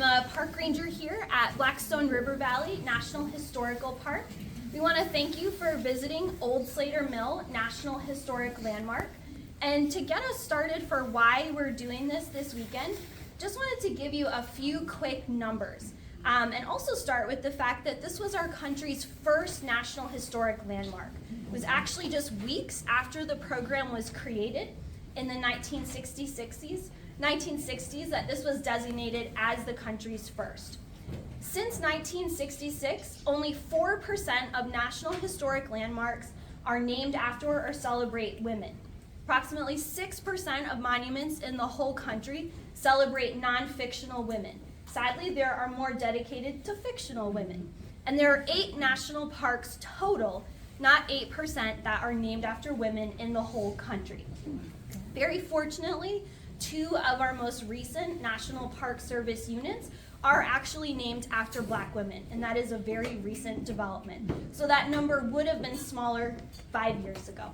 a park ranger here at Blackstone River Valley National Historical Park. We want to thank you for visiting Old Slater Mill National Historic Landmark. And to get us started for why we're doing this weekend, just wanted to give you a few quick numbers. And also start with the fact that this was our country's first National Historic Landmark. It was actually just weeks after the program was created in the 1960s that this was designated as the country's first. Since 1966, only 4% of National Historic Landmarks are named after or celebrate women. Approximately 6% of monuments in the whole country celebrate non-fictional women. Sadly, there are more dedicated to fictional women. And there are 8 national parks total, not 8%, that are named after women in the whole country. Very fortunately, 2 of our most recent National Park Service units are actually named after Black women, and that is a very recent development. So that number would have been smaller 5 years ago.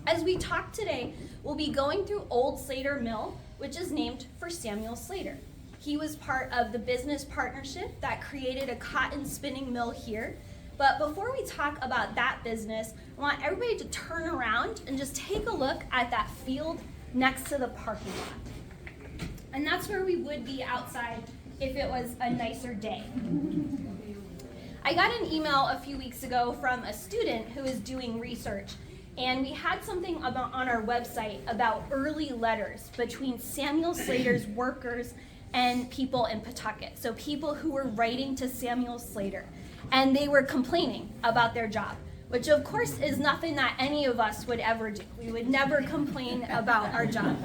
As we talk today, we'll be going through Old Slater Mill, which is named for Samuel Slater. He was part of the business partnership that created a cotton spinning mill here. But before we talk about that business, I want everybody to turn around and just take a look at that field next to the parking lot. And that's where we would be outside if it was a nicer day. I got an email a few weeks ago from a student who is doing research, and we had something on our website about early letters between Samuel Slater's workers and people in Pawtucket. So people who were writing to Samuel Slater, and they were complaining about their job, which of course is nothing that any of us would ever do. We would never complain about our job.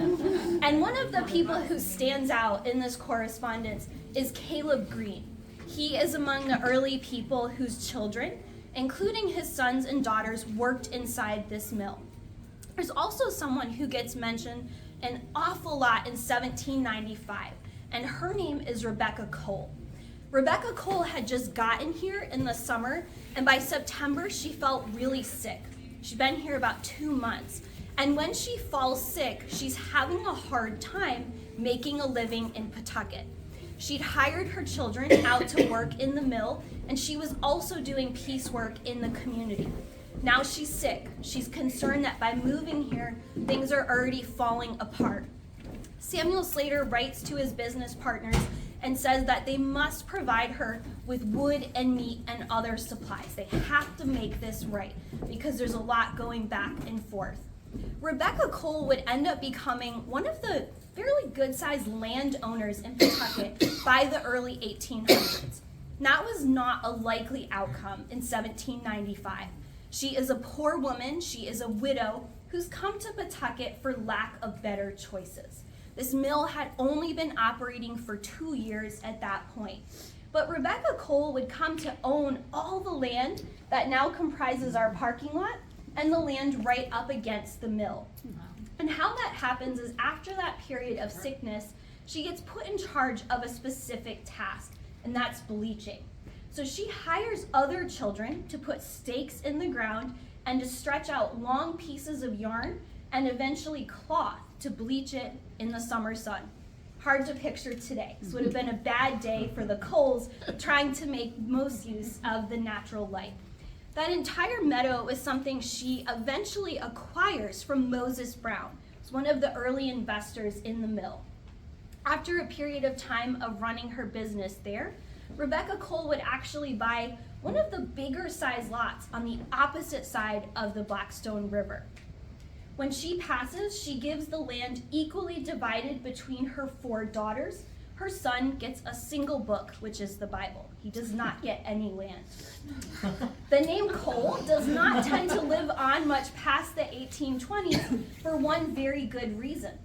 And one of the people who stands out in this correspondence is Caleb Green. He is among the early people whose children, including his sons and daughters, worked inside this mill. There's also someone who gets mentioned an awful lot in 1795, and her name is Rebecca Cole. Rebecca Cole had just gotten here in the summer, and by September she felt really sick. She'd been here about 2 months, and when she falls sick, she's having a hard time making a living in Pawtucket. She'd hired her children out to work in the mill, and she was also doing piecework in the community. Now she's sick. She's concerned that by moving here, things are already falling apart. Samuel Slater writes to his business partners and says that they must provide her with wood and meat and other supplies. They have to make this right because there's a lot going back and forth. Rebecca Cole would end up becoming one of the fairly good-sized landowners in Pawtucket by the early 1800s. That was not a likely outcome in 1795. She is a poor woman, she is a widow who's come to Pawtucket for lack of better choices. This mill had only been operating for 2 years at that point. But Rebecca Cole would come to own all the land that now comprises our parking lot and the land right up against the mill. And how that happens is after that period of sickness, she gets put in charge of a specific task, and that's bleaching. So she hires other children to put stakes in the ground and to stretch out long pieces of yarn and eventually cloth to bleach it in the summer sun. Hard to picture today. This would have been a bad day for the Coles trying to make most use of the natural light. That entire meadow is something she eventually acquires from Moses Brown. It's one of the early investors in the mill. After a period of time of running her business there, Rebecca Cole would actually buy one of the bigger size lots on the opposite side of the Blackstone River. When she passes, she gives the land equally divided between her 4 daughters. Her son gets a single book, which is the Bible. He does not get any land. The name Cole does not tend to live on much past the 1820s for one very good reason.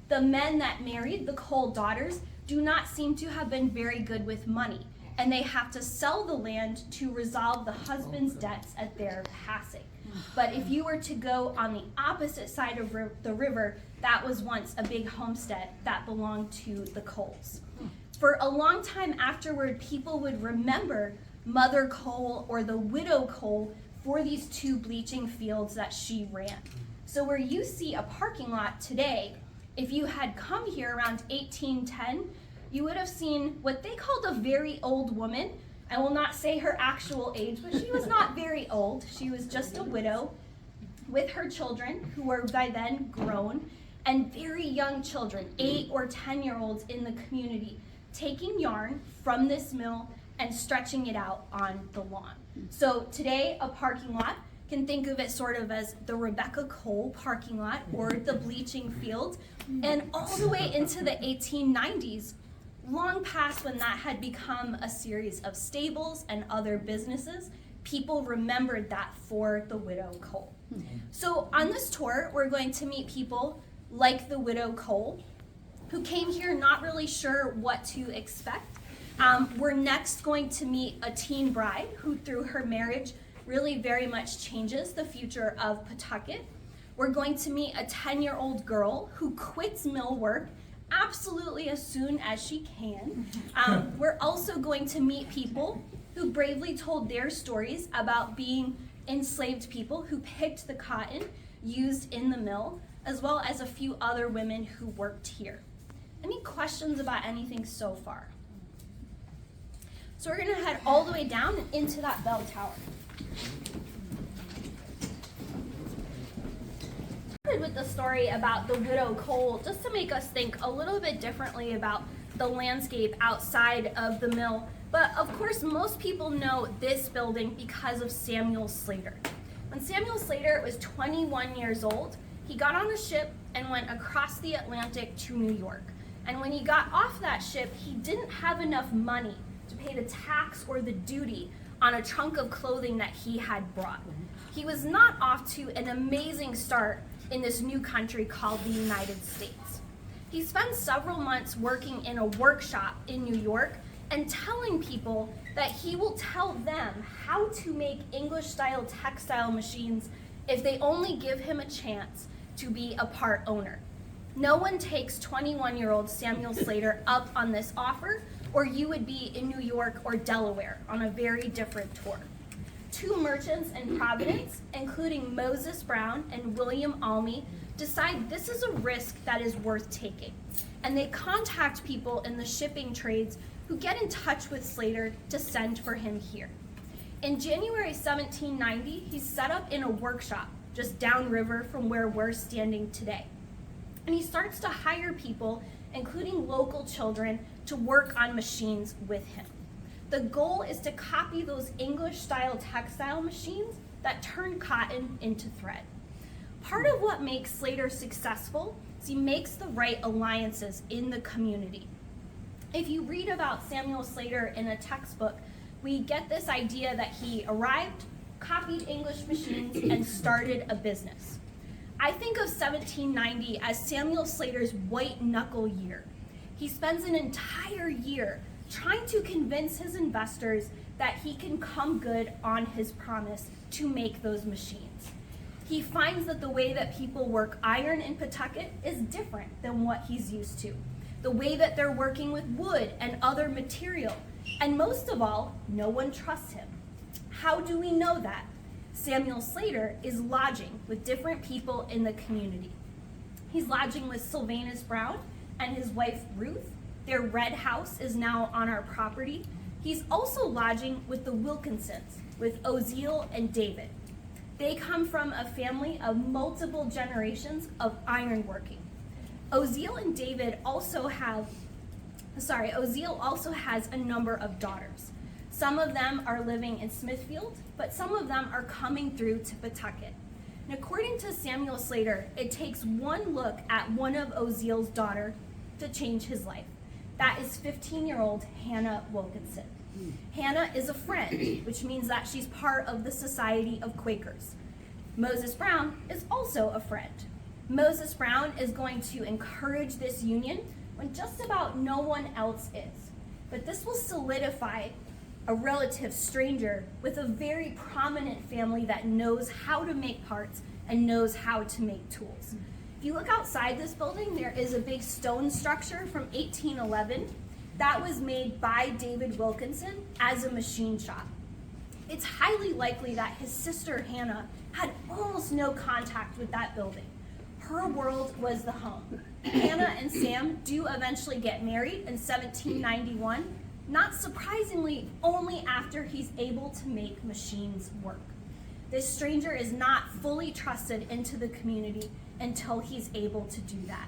The men that married the Cole daughters do not seem to have been very good with money, and they have to sell the land to resolve the husband's debts at their passing. But if you were to go on the opposite side of the river, that was once a big homestead that belonged to the Coles. For a long time afterward, people would remember Mother Cole or the Widow Cole for these 2 bleaching fields that she ran. So where you see a parking lot today, if you had come here around 1810, you would have seen what they called a very old woman. I will not say her actual age, but she was not very old. She was just a widow with her children, who were by then grown, and very young children, 8 or 10-year-olds in the community, taking yarn from this mill and stretching it out on the lawn. So today, a parking lot, can think of it sort of as the Rebecca Cole parking lot or the bleaching field. And all the way into the 1890s, long past when that had become a series of stables and other businesses, people remembered that for the Widow Cole. So on this tour, we're going to meet people like the Widow Cole, who came here not really sure what to expect. We're next going to meet a teen bride who, through her marriage, really very much changes the future of Pawtucket. We're going to meet a 10-year-old girl who quits mill work absolutely as soon as she can. We're also going to meet people who bravely told their stories about being enslaved people who picked the cotton used in the mill, as well as a few other women who worked here. Any questions about anything so far? So we're going to head all the way down and into that bell tower. With the story about the Widow Cole, just to make us think a little bit differently about the landscape outside of the mill. But of course, most people know this building because of Samuel Slater. When Samuel Slater was 21 years old, he got on a ship and went across the Atlantic to New York. And when he got off that ship, he didn't have enough money to pay the tax or the duty on a trunk of clothing that he had brought. He was not off to an amazing start in this new country called the United States. He spent several months working in a workshop in New York and telling people that he will tell them how to make English-style textile machines if they only give him a chance to be a part owner. No one takes 21-year-old Samuel Slater up on this offer, or you would be in New York or Delaware on a very different tour. 2 merchants in Providence, including Moses Brown and William Almy, decide this is a risk that is worth taking. And they contact people in the shipping trades who get in touch with Slater to send for him here. In January 1790, he's set up in a workshop just downriver from where we're standing today. And he starts to hire people, including local children, to work on machines with him. The goal is to copy those English-style textile machines that turn cotton into thread. Part of what makes Slater successful is he makes the right alliances in the community. If you read about Samuel Slater in a textbook, we get this idea that he arrived, copied English machines, and started a business. I think of 1790 as Samuel Slater's white knuckle year. He spends an entire year trying to convince his investors that he can come good on his promise to make those machines. He finds that the way that people work iron in Pawtucket is different than what he's used to. The way that they're working with wood and other material. And most of all, no one trusts him. How do we know that? Samuel Slater is lodging with different people in the community. He's lodging with Sylvanus Brown and his wife Ruth. Their red house is now on our property. He's also lodging with the Wilkinsons, with Oziel and David. They come from a family of multiple generations of ironworking. Oziel and David also Oziel also has a number of daughters. Some of them are living in Smithfield, but some of them are coming through to Pawtucket. And according to Samuel Slater, it takes one look at one of Oziel's daughters to change his life. That is 15-year-old Hannah Wilkinson. Hannah is a friend, which means that she's part of the Society of Quakers. Moses Brown is also a friend. Moses Brown is going to encourage this union when just about no one else is. But this will solidify a relative stranger with a very prominent family that knows how to make parts and knows how to make tools. If you look outside this building, there is a big stone structure from 1811 that was made by David Wilkinson as a machine shop. It's highly likely that his sister Hannah had almost no contact with that building. her world was the home. Hannah and Sam do eventually get married in 1791, not surprisingly, only after he's able to make machines work. This stranger is not fully trusted into the community until he's able to do that.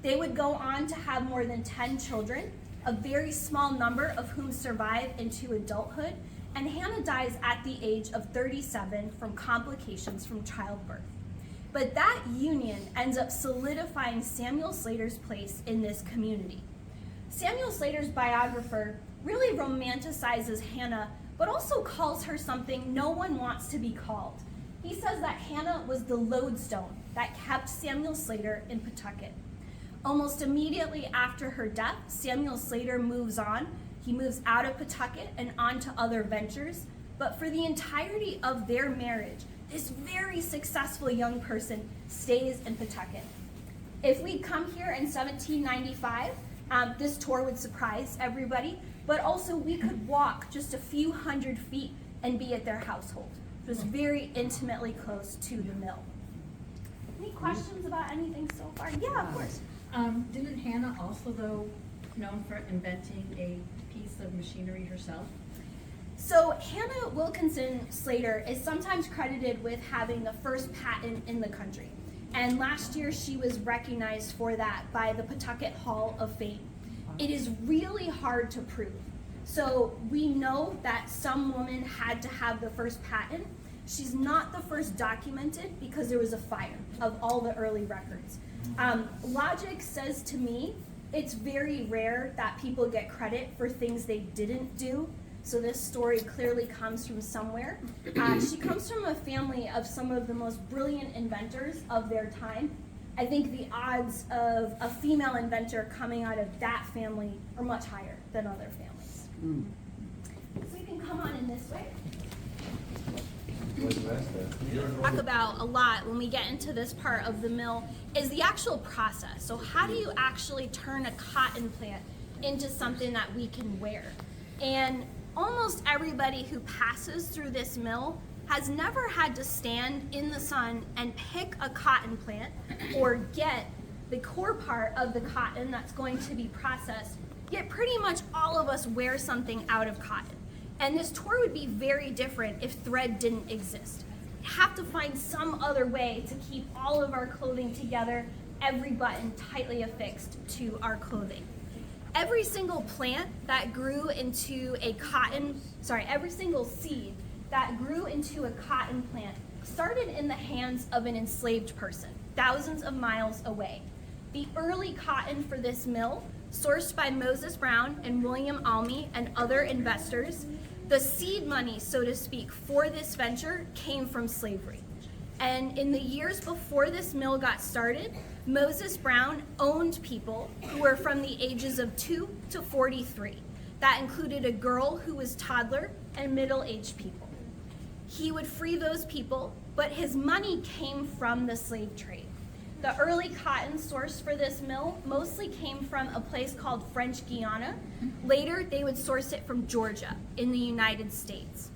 They would go on to have more than 10 children, a very small number of whom survive into adulthood, and Hannah dies at the age of 37 from complications from childbirth. But that union ends up solidifying Samuel Slater's place in this community. Samuel Slater's biographer really romanticizes Hannah, but also calls her something no one wants to be called. He says that Hannah was the lodestone that kept Samuel Slater in Pawtucket. Almost immediately after her death, Samuel Slater moves on. He moves out of Pawtucket and on to other ventures, but for the entirety of their marriage, this very successful young person stays in Pawtucket. If we'd come here in 1795, this tour would surprise everybody, but also we could walk just a few hundred feet and be at their household. It was very intimately close to the mill. Any questions about anything so far? Yeah, of course. Didn't Hannah also, though, known for inventing a piece of machinery herself? So Hannah Wilkinson Slater is sometimes credited with having the first patent in the country. And last year she was recognized for that by the Pawtucket Hall of Fame. It is really hard to prove. So we know that some woman had to have the first patent. She's not the first documented because there was a fire of all the early records. Logic says to me, it's very rare that people get credit for things they didn't do. So this story clearly comes from somewhere. She comes from a family of some of the most brilliant inventors of their time. I think the odds of a female inventor coming out of that family are much higher than other families. So you can come on in this way. Talk about a lot when we get into this part of the mill is the actual process. So how do you actually turn a cotton plant into something that we can wear? And almost everybody who passes through this mill has never had to stand in the sun and pick a cotton plant or get the core part of the cotton that's going to be processed, yet pretty much all of us wear something out of cotton. And this tour would be very different if thread didn't exist. We have to find some other way to keep all of our clothing together, every button tightly affixed to our clothing. Every single plant that grew into a every single seed that grew into a cotton plant started in the hands of an enslaved person, thousands of miles away. The early cotton for this mill, sourced by Moses Brown and William Almy and other investors, the seed money, so to speak, for this venture came from slavery. And in the years before this mill got started, Moses Brown owned people who were from the ages of 2 to 43. That included a girl who was toddler and middle-aged people. He would free those people, but his money came from the slave trade. The early cotton source for this mill mostly came from a place called French Guiana. Later, they would source it from Georgia in the United States.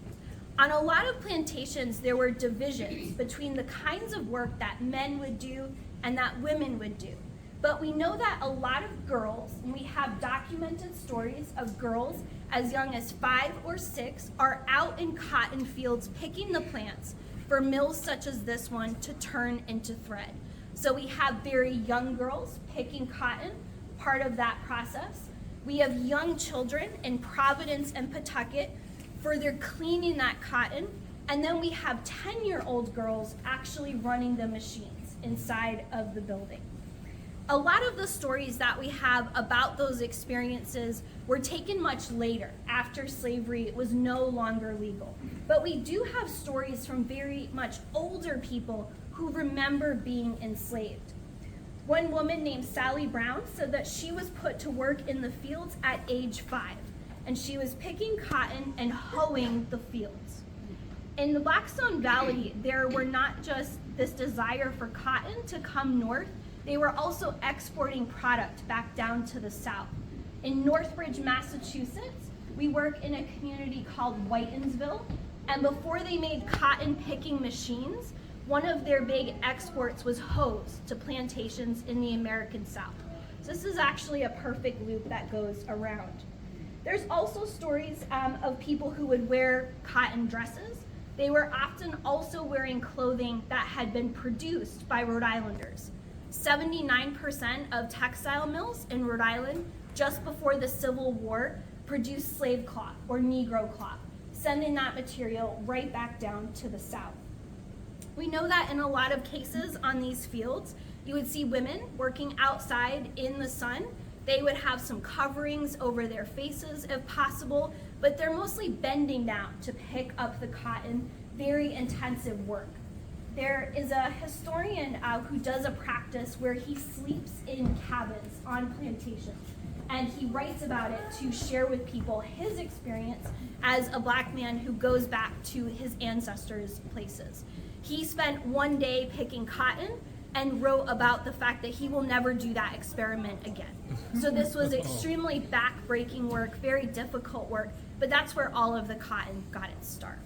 On a lot of plantations, there were divisions between the kinds of work that men would do and that women would do. But we know that a lot of girls, and we have documented stories of girls as young as 5 or 6, are out in cotton fields picking the plants for mills such as this one to turn into thread. So we have very young girls picking cotton, part of that process. We have young children in Providence and Pawtucket further cleaning that cotton. And then we have 10-year-old girls actually running the machines inside of the building. A lot of the stories that we have about those experiences were taken much later, after slavery was no longer legal. But we do have stories from very much older people who remember being enslaved. One woman named Sally Brown said that she was put to work in the fields at age 5, and she was picking cotton and hoeing the fields. In the Blackstone Valley, there were not just this desire for cotton to come north, they were also exporting product back down to the south. In Northbridge, Massachusetts, we work in a community called Whitensville, and before they made cotton picking machines, one of their big exports was hose to plantations in the American South. So this is actually a perfect loop that goes around. There's also stories of people who would wear cotton dresses. They were often also wearing clothing that had been produced by Rhode Islanders. 79% of textile mills in Rhode Island just before the Civil War produced slave cloth or Negro cloth, sending that material right back down to the South. We know that in a lot of cases on these fields, you would see women working outside in the sun. They would have some coverings over their faces if possible, but they're mostly bending down to pick up the cotton, very intensive work. There is a historian who does a practice where he sleeps in cabins on plantations, and he writes about it to share with people his experience as a Black man who goes back to his ancestors' places. He spent one day picking cotton and wrote about the fact that he will never do that experiment again. So this was extremely back-breaking work, very difficult work, but that's where all of the cotton got its start.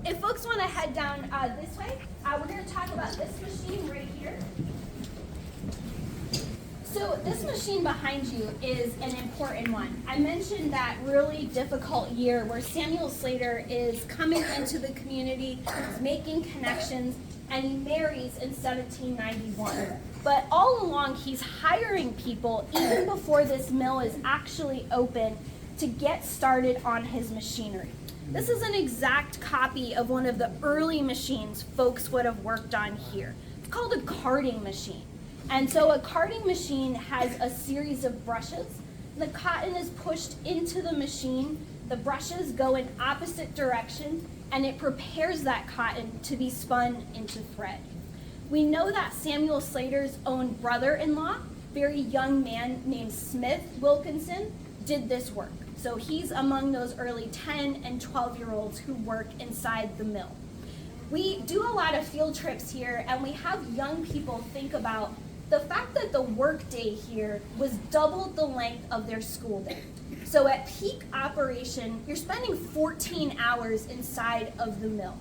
If folks want to head down this way, we're going to talk about this machine right here. So this machine behind you is an important one. I mentioned that really difficult year where Samuel Slater is coming into the community, making connections, and he marries in 1791. But all along, he's hiring people, even before this mill is actually open, to get started on his machinery. This is an exact copy of one of the early machines folks would have worked on here. It's called a carding machine. And so a carding machine has a series of brushes. The cotton is pushed into the machine, the brushes go in opposite directions, and it prepares that cotton to be spun into thread. We know that Samuel Slater's own brother-in-law, very young man named Smith Wilkinson, did this work. So he's among those early 10 and 12-year-olds who work inside the mill. We do a lot of field trips here, and we have young people think about the fact that the workday here was double the length of their school day. So at peak operation, you're spending 14 hours inside of the mill.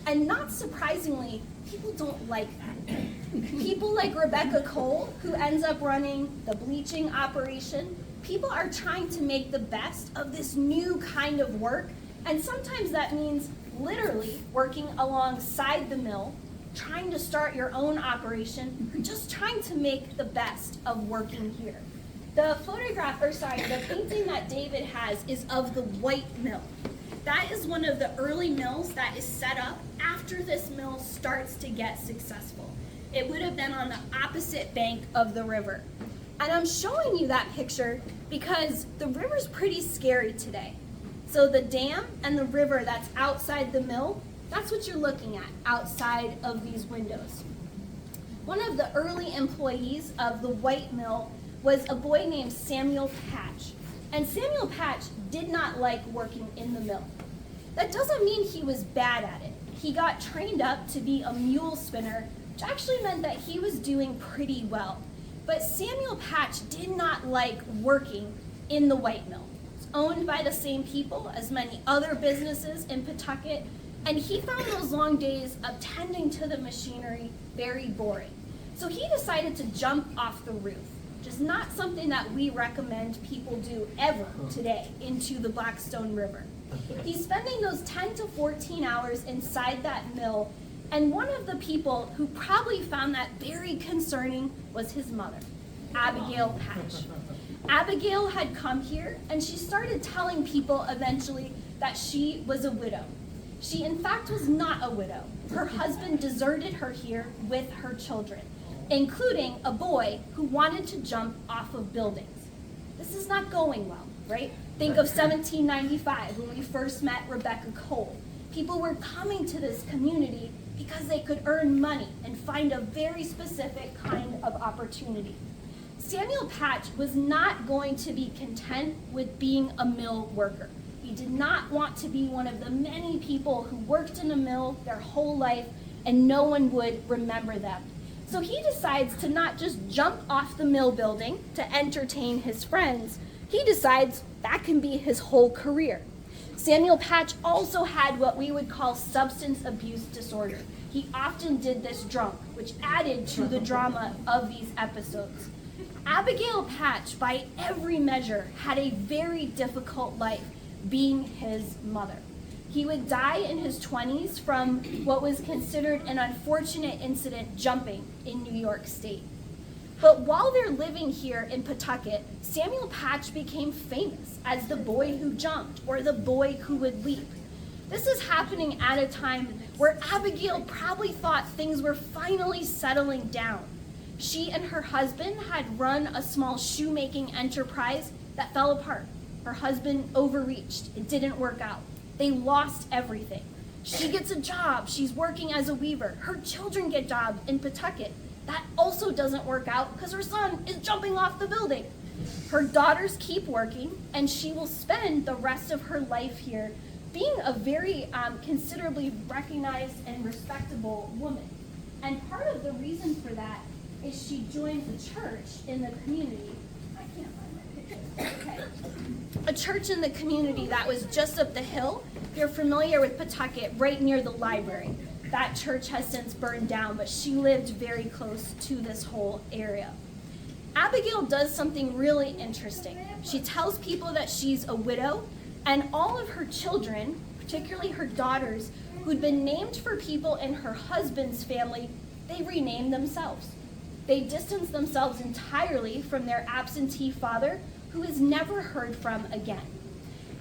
And not surprisingly, people don't like that. People like Rebecca Cole, who ends up running the bleaching operation, people are trying to make the best of this new kind of work. And sometimes that means literally working alongside the mill, trying to start your own operation, or just trying to make the best of working here. The painting that David has is of the White Mill. That is one of the early mills that is set up after this mill starts to get successful. It would have been on the opposite bank of the river. And I'm showing you that picture because the river's pretty scary today. So the dam and the river that's outside the mill, that's what you're looking at outside of these windows. One of the early employees of the White Mill was a boy named Samuel Patch. And Samuel Patch did not like working in the mill. That doesn't mean he was bad at it. He got trained up to be a mule spinner, which actually meant that he was doing pretty well. But Samuel Patch did not like working in the White Mill. It's owned by the same people as many other businesses in Pawtucket, and he found those long days of tending to the machinery very boring. So he decided to jump off the roof, which is not something that we recommend people do ever today, into the Blackstone River. He's spending those 10 to 14 hours inside that mill, and one of the people who probably found that very concerning was his mother, Abigail Patch. Abigail had come here, and she started telling people eventually that she was a widow. She, in fact, was not a widow. Her husband deserted her here with her children, including a boy who wanted to jump off of buildings. This is not going well, right? Think of 1795 when we first met Rebecca Cole. People were coming to this community because they could earn money and find a very specific kind of opportunity. Samuel Patch was not going to be content with being a mill worker. He did not want to be one of the many people who worked in a mill their whole life and no one would remember them. So he decides to not just jump off the mill building to entertain his friends. He decides that can be his whole career. Samuel Patch also had what we would call substance abuse disorder. He often did this drunk, which added to the drama of these episodes. Abigail Patch, by every measure, had a very difficult life being his mother. He would die in his 20s from what was considered an unfortunate incident jumping in New York State. But while they're living here in Pawtucket, Samuel Patch became famous as the boy who jumped or the boy who would leap. This is happening at a time where Abigail probably thought things were finally settling down. She and her husband had run a small shoemaking enterprise that fell apart. Her husband overreached. It didn't work out. They lost everything. She gets a job. She's working as a weaver. Her children get jobs in Pawtucket. That also doesn't work out because her son is jumping off the building. Her daughters keep working, and she will spend the rest of her life here being a very considerably recognized and respectable woman. And part of the reason for that is she joins a church in the community. I can't find my picture. Okay. A church in the community that was just up the hill. If you're familiar with Pawtucket, right near the library. That church has since burned down, but she lived very close to this whole area. Abigail does something really interesting. She tells people that she's a widow, and all of her children, particularly her daughters, who'd been named for people in her husband's family, they renamed themselves. They distanced themselves entirely from their absentee father, who is never heard from again.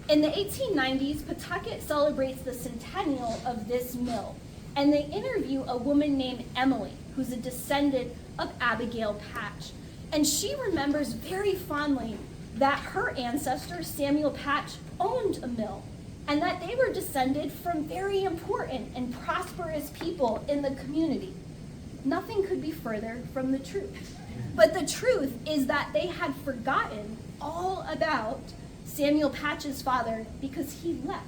In the 1890s, Pawtucket celebrates the centennial of this mill, and they interview a woman named Emily, who's a descendant of Abigail Patch. And she remembers very fondly that her ancestor, Samuel Patch, owned a mill, and that they were descended from very important and prosperous people in the community. Nothing could be further from the truth. But the truth is that they had forgotten all about Samuel Patch's father because he left.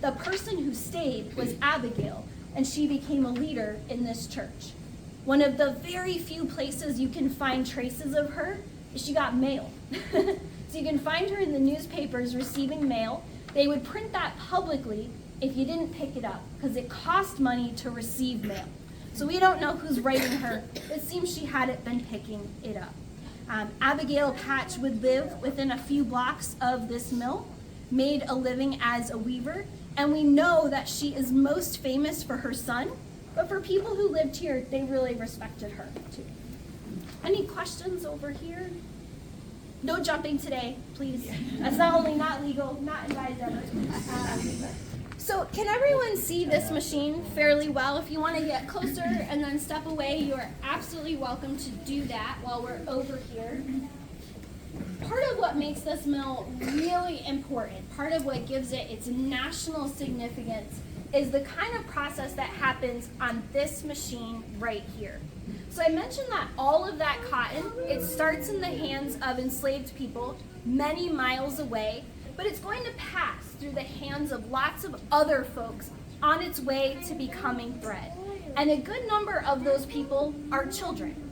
The person who stayed was Abigail, and she became a leader in this church. One of the very few places you can find traces of her is she got mail. So you can find her in the newspapers receiving mail. They would print that publicly if you didn't pick it up, because it cost money to receive mail. So we don't know who's writing her. It seems she hadn't been picking it up. Abigail Patch would live within a few blocks of this mill, made a living as a weaver, and we know that she is most famous for her son, but for people who lived here, they really respected her too. Any questions over here? No jumping today, please. That's not only not legal, not advised ever. So can everyone see this machine fairly well? If you want to get closer and then step away, you are absolutely welcome to do that while we're over here. Part of what makes this mill really important, part of what gives it its national significance, is the kind of process that happens on this machine right here. So I mentioned that all of that cotton, it starts in the hands of enslaved people many miles away, but it's going to pass through the hands of lots of other folks on its way to becoming thread. And a good number of those people are children.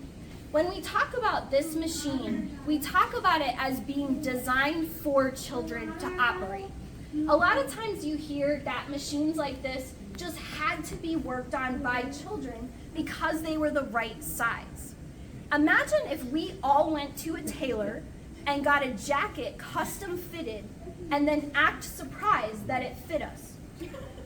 When we talk about this machine, we talk about it as being designed for children to operate. A lot of times you hear that machines like this just had to be worked on by children because they were the right size. Imagine if we all went to a tailor and got a jacket custom fitted and then act surprised that it fit us.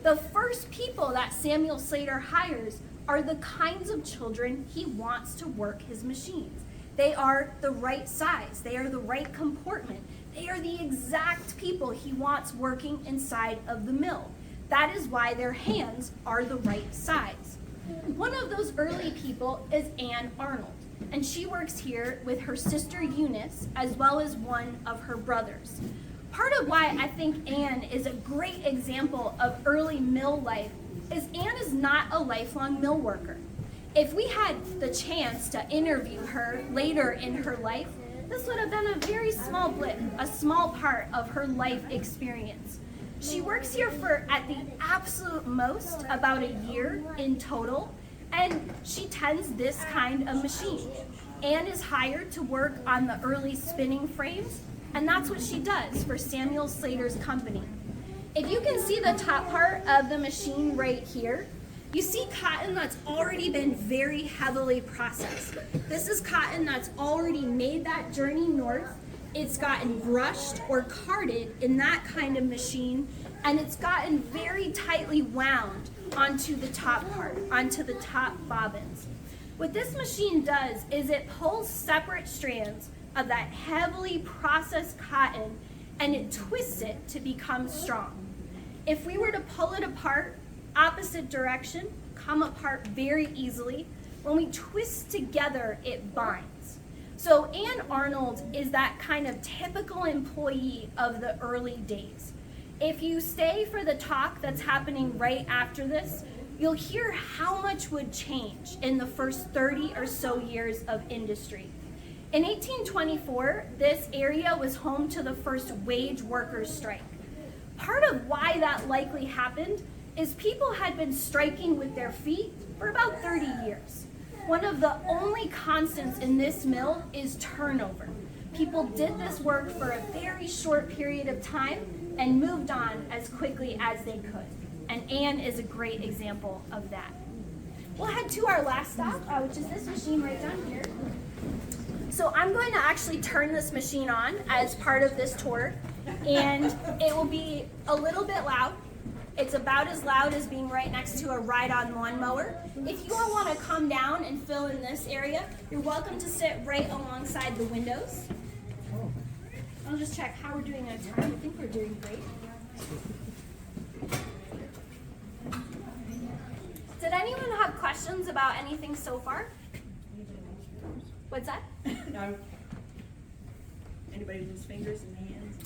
The first people that Samuel Slater hires are the kinds of children he wants to work his machines. They are the right size. They are the right comportment. They are the exact people he wants working inside of the mill. That is why their hands are the right size. One of those early people is Anne Arnold, and she works here with her sister Eunice as well as one of her brothers. Part of why I think Anne is a great example of early mill life is Anne is not a lifelong mill worker. If we had the chance to interview her later in her life, this would have been a very small blip, a small part of her life experience. She works here for, at the absolute most, about a year in total, and she tends this kind of machine. Anne is hired to work on the early spinning frames, and that's what she does for Samuel Slater's company. If you can see the top part of the machine right here, You see cotton that's already been very heavily processed. This is cotton that's already made that journey north. It's gotten brushed or carded in that kind of machine, and it's gotten very tightly wound onto the top part, onto the top bobbins. What this machine does is it pulls separate strands of that heavily processed cotton and it twists it to become strong. If we were to pull it apart, opposite direction, come apart very easily, when we twist together, it binds. So Ann Arnold is that kind of typical employee of the early days. If you stay for the talk that's happening right after this, you'll hear how much would change in the first 30 or so years of industry. In 1824, this area was home to the first wage workers' strike. Part of why that likely happened is people had been striking with their feet for about 30 years. One of the only constants in this mill is turnover. People did this work for a very short period of time and moved on as quickly as they could. And Ann is a great example of that. We'll head to our last stop, which is this machine right down here. So I'm going to actually turn this machine on as part of this tour, and it will be a little bit loud. It's about as loud as being right next to a ride-on lawnmower. If you all want to come down and fill in this area, you're welcome to sit right alongside the windows. I'll just check how we're doing on time. I think we're doing great. Did anyone have questions about anything so far? What's that? No. Anybody lose fingers and hands?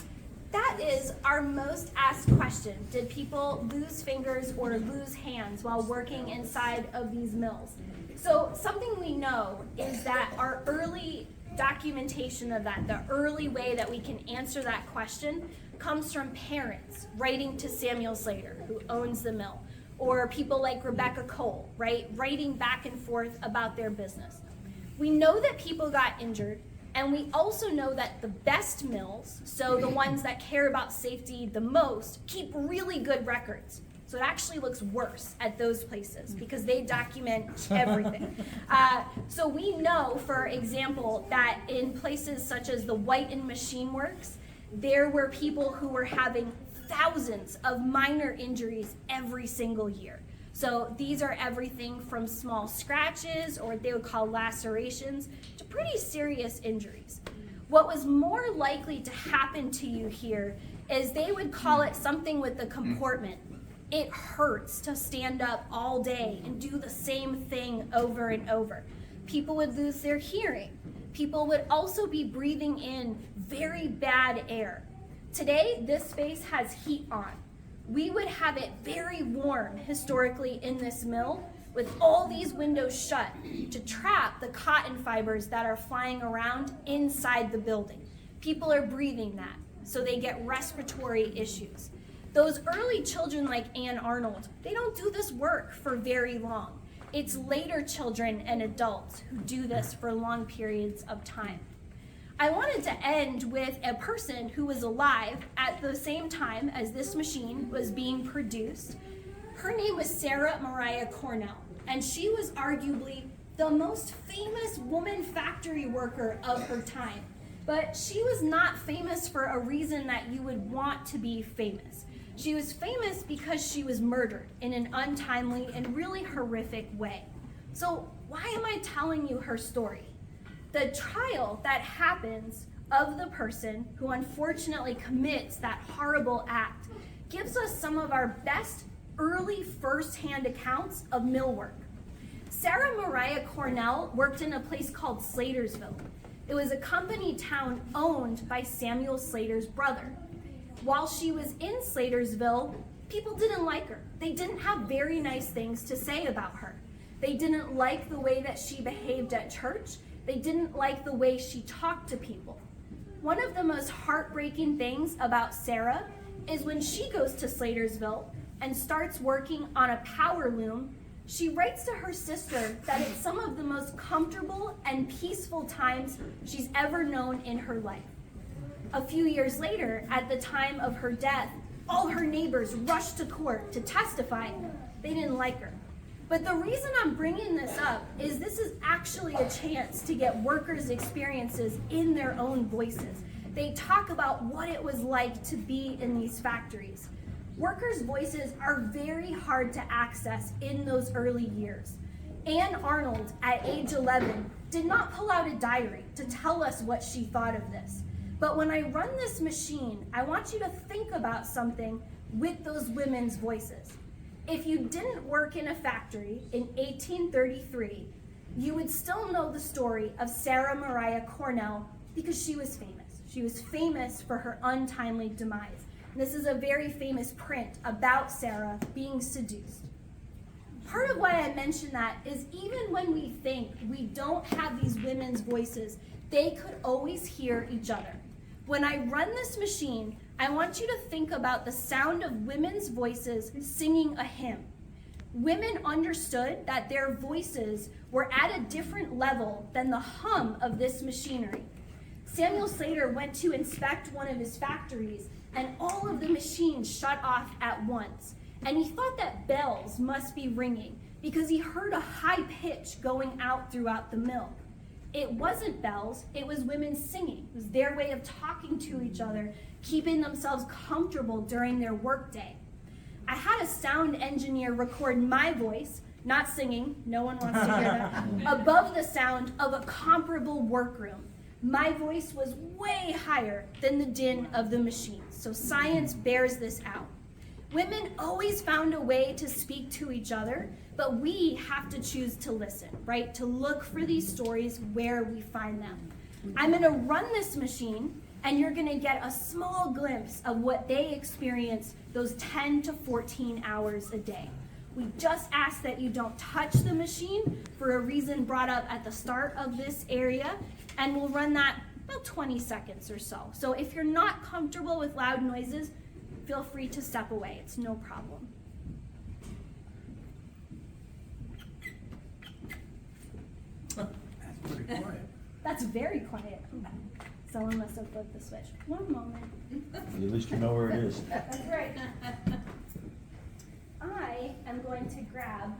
That is our most asked question. Did people lose fingers or lose hands while working inside of these mills? So something we know is that our early documentation of that, the early way that we can answer that question, comes from parents writing to Samuel Slater, who owns the mill, or people like Rebecca Cole, right, writing back and forth about their business. We know that people got injured, and we also know that the best mills, so the ones that care about safety the most, keep really good records. So it actually looks worse at those places because they document everything. So we know, for example, that in places such as the Whiten Machine Works, there were people who were having thousands of minor injuries every single year. So these are everything from small scratches, or what they would call lacerations, to pretty serious injuries. What was more likely to happen to you here is they would call it something with the comportment. It hurts to stand up all day and do the same thing over and over. People would lose their hearing. People would also be breathing in very bad air. Today, this space has heat on. We would have it very warm historically in this mill with all these windows shut to trap the cotton fibers that are flying around inside the building. People are breathing that, so they get respiratory issues. Those early children like Ann Arnold, they don't do this work for very long. It's later children and adults who do this for long periods of time. I wanted to end with a person who was alive at the same time as this machine was being produced. Her name was Sarah Mariah Cornell, and she was arguably the most famous woman factory worker of her time. But she was not famous for a reason that you would want to be famous. She was famous because she was murdered in an untimely and really horrific way. So why am I telling you her story? The trial that happens of the person who unfortunately commits that horrible act gives us some of our best early first-hand accounts of mill work. Sarah Mariah Cornell worked in a place called Slatersville. It was a company town owned by Samuel Slater's brother. While she was in Slatersville, people didn't like her. They didn't have very nice things to say about her. They didn't like the way that she behaved at church. They didn't like the way she talked to people. One of the most heartbreaking things about Sarah is when she goes to Slatersville and starts working on a power loom, she writes to her sister that it's some of the most comfortable and peaceful times she's ever known in her life. A few years later, at the time of her death, all her neighbors rushed to court to testify. They didn't like her. But the reason I'm bringing this up is this is actually a chance to get workers' experiences in their own voices. They talk about what it was like to be in these factories. Workers' voices are very hard to access in those early years. Anne Arnold, at age 11, did not pull out a diary to tell us what she thought of this. But when I run this machine, I want you to think about something with those women's voices. If you didn't work in a factory in 1833, you would still know the story of Sarah Mariah Cornell because she was famous. She was famous for her untimely demise. And this is a very famous print about Sarah being seduced. Part of why I mention that is even when we think we don't have these women's voices, they could always hear each other. When I run this machine, I want you to think about the sound of women's voices singing a hymn. Women understood that their voices were at a different level than the hum of this machinery. Samuel Slater went to inspect one of his factories, and all of the machines shut off at once. And he thought that bells must be ringing because he heard a high pitch going out throughout the mill. It wasn't bells, it was women singing. It was their way of talking to each other, keeping themselves comfortable during their workday. I had a sound engineer record my voice, not singing, no one wants to hear that, above the sound of a comparable workroom. My voice was way higher than the din of the machines, so science bears this out. Women always found a way to speak to each other, but we have to choose to listen, right? To look for these stories where we find them. I'm gonna run this machine, and you're gonna get a small glimpse of what they experience those 10 to 14 hours a day. We just ask that you don't touch the machine for a reason brought up at the start of this area, and we'll run that about 20 seconds or so. So if you're not comfortable with loud noises, feel free to step away, it's no problem. That's pretty quiet. That's very quiet. Someone must have flipped the switch. One moment. At least you know where it is. That's right. I am going to grab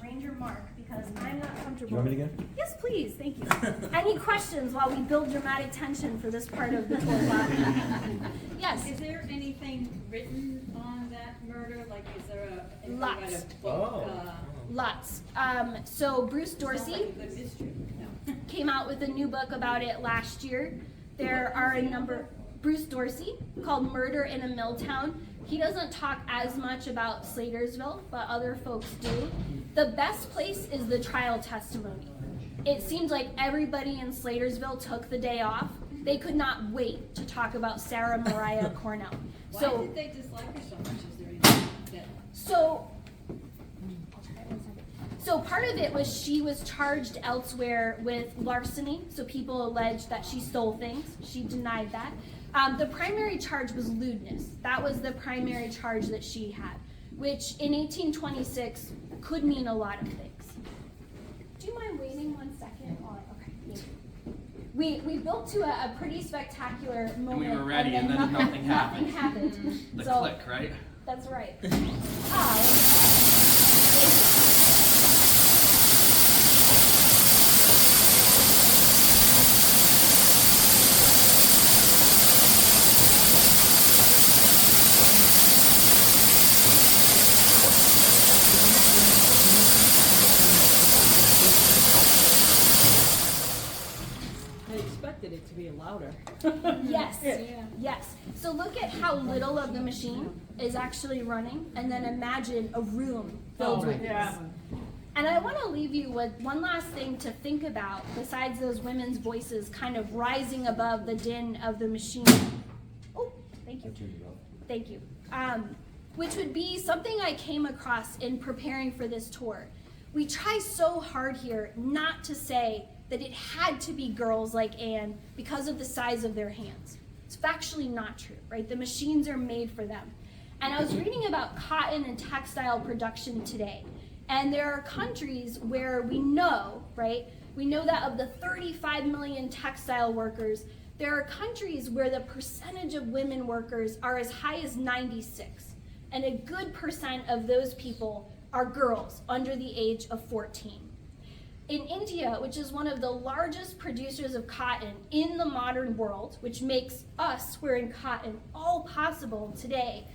Ranger Mark because I'm not comfortable. Do you want me to go? Yes, please. Thank you. Any questions while we build dramatic tension for this part of the tour? Yes. Is there anything written on that murder? Like, is there a... Lots. Oh. Lots. So Bruce Dorsey Like the mystery. No. came out with a new book about it last year. There are a number... Bruce Dorsey, called Murder in a Mill Town. He doesn't talk as much about Slatersville, but other folks do. The best place is the trial testimony. It seems like everybody in Slatersville took the day off. They could not wait to talk about Sarah Mariah Cornell. Why did they dislike her so much? Is there anything that... So part of it was she was charged elsewhere with larceny, so people alleged that she stole things. She denied that. The primary charge was lewdness. That was the primary charge that she had, which in 1826 could mean a lot of things. Do you mind waiting 1 second? Okay, thank you. We built to a pretty spectacular moment. And we were ready, and then nothing happened. Nothing happened. The So, click, right? That's right. I expected it to be louder. Yes, Yeah. yes. So look at how little of the machine is actually running, and then imagine a room filled with this. And I want to leave you with one last thing to think about besides those women's voices kind of rising above the din of the machine. Oh, thank you. Thank you. Which would be something I came across in preparing for this tour. We try so hard here not to say that it had to be girls like Anne because of the size of their hands. It's factually not true, right? The machines are made for them. And I was reading about cotton and textile production today. And there are countries where we know, right? We know that of the 35 million textile workers, there are countries where the percentage of women workers are as high as 96. And a good percent of those people are girls under the age of 14. In India, which is one of the largest producers of cotton in the modern world, which makes us wearing cotton all possible today,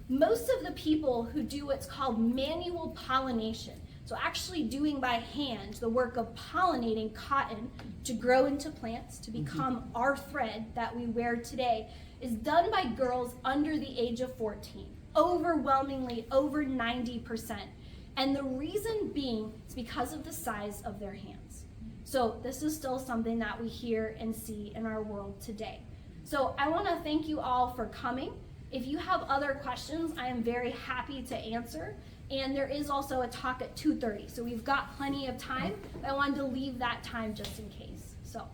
most of the people who do what's called manual pollination, so actually doing by hand the work of pollinating cotton to grow into plants, to become our thread that we wear today, is done by girls under the age of 14, overwhelmingly over 90%. And the reason being is because of the size of their hands. So this is still something that we hear and see in our world today. So I want to thank you all for coming. If you have other questions, I am very happy to answer. And there is also a talk at 2:30, so we've got plenty of time. But I wanted to leave that time just in case. So.